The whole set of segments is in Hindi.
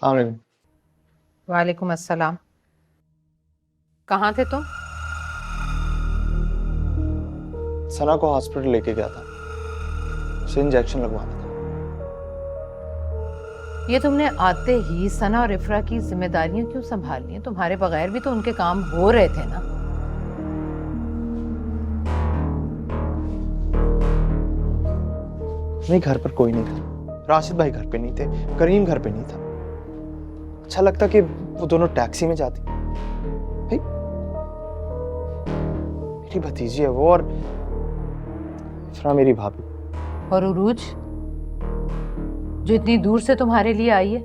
अस्सलाम वालेकुम। वालेकुम अस्सलाम। कहाँ थे तुम? सना को हॉस्पिटल लेके गया था, उसे इंजेक्शन लगवाना था। ये तुमने आते ही सना और इफ्रा की जिम्मेदारियां क्यों संभालनी है? तुम्हारे बगैर भी तो उनके काम हो रहे थे ना। नहीं, घर पर कोई नहीं था। राशिद भाई घर पे नहीं थे, करीम घर पे नहीं था। अच्छा लगता कि वो दोनों टैक्सी में जाती। भाई, मेरी भतीजी है वो, और इफ्रा मेरी भाभी। और उरूज जो इतनी दूर से तुम्हारे लिए आई है,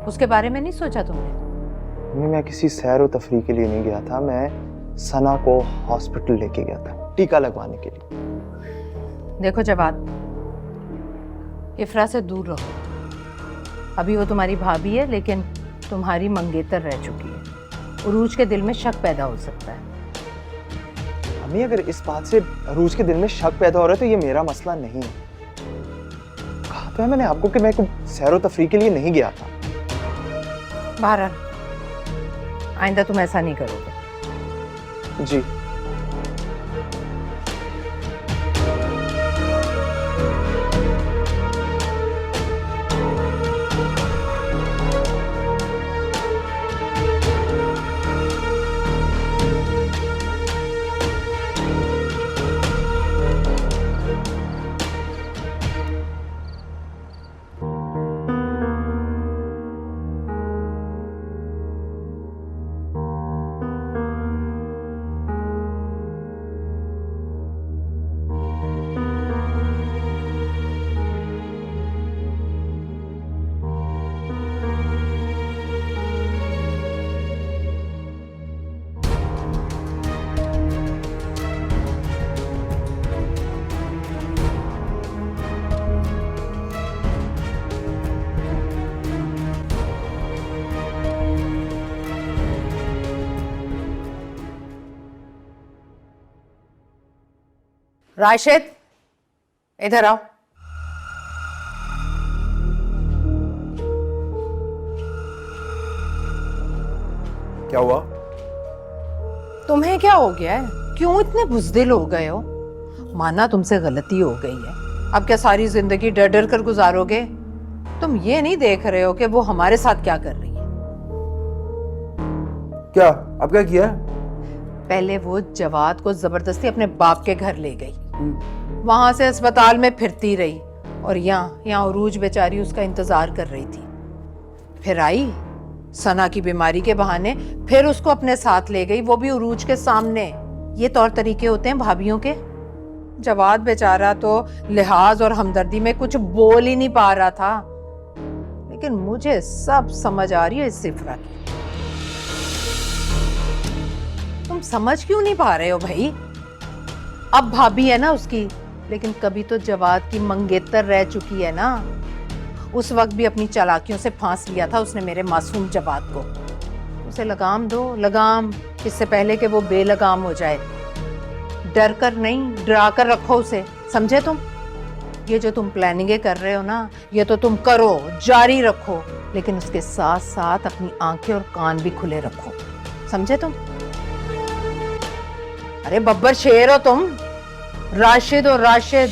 उसके बारे में नहीं सोचा तुमने? मैं किसी सैर व तफरीह के लिए नहीं गया था, मैं सना को हॉस्पिटल लेके गया था टीका लगवाने के लिए। देखो जवाद, इफ्रा से दूर रहो। अभी वो तुम्हारी भाभी है, लेकिन तुम्हारी मंगेतर रह चुकी है। उरूज के दिल में शक पैदा हो सकता है। अम्मी, अगर इस बात से अरूज के दिल में शक पैदा हो रहा है तो ये मेरा मसला नहीं है। कहा तो है मैंने आपको कि मैं सैर व तफरीह के लिए नहीं गया था। बहरहाल आइंदा तुम ऐसा नहीं करोगे। जी। राशिद, इधर आओ। क्या हुआ? तुम्हें क्या हो गया है? क्यों इतने बुज़दिल हो गए हो? माना तुमसे गलती हो गई है, अब क्या सारी जिंदगी डर डर कर गुजारोगे? तुम ये नहीं देख रहे हो कि वो हमारे साथ क्या कर रही है? क्या? अब क्या किया? पहले वो जवाद को जबरदस्ती अपने बाप के घर ले गई, वहां से अस्पताल में फिरती रही, और यहाँ उरूज बेचारी उसका इंतजार कर रही थी। फिर आई सना की बीमारी के बहाने, फिर उसको अपने साथ ले गई, वो भी उरूज के सामने। ये तौर तरीके होते हैं भाभियों के। जवाद बेचारा तो लिहाज और हमदर्दी में कुछ बोल ही नहीं पा रहा था, लेकिन मुझे सब समझ आ रही है इस सिफरा की। तुम समझ क्यों नहीं पा रहे हो भाई? अब भाभी है ना उसकी, लेकिन कभी तो जवाद की मंगेतर रह चुकी है ना। उस वक्त भी अपनी चालाकियों से फांस लिया था उसने मेरे मासूम जवाद को। उसे लगाम दो, लगाम, इससे पहले कि वो बेलगाम हो जाए। डर कर नहीं, डरा कर रखो उसे, समझे तुम? ये जो तुम प्लानिंगें कर रहे हो ना, ये तो तुम करो, जारी रखो, लेकिन उसके साथ साथ अपनी आंखें और कान भी खुले रखो, समझे तुम? अरे बब्बर शेर हो तुम, राशिद और राशिद।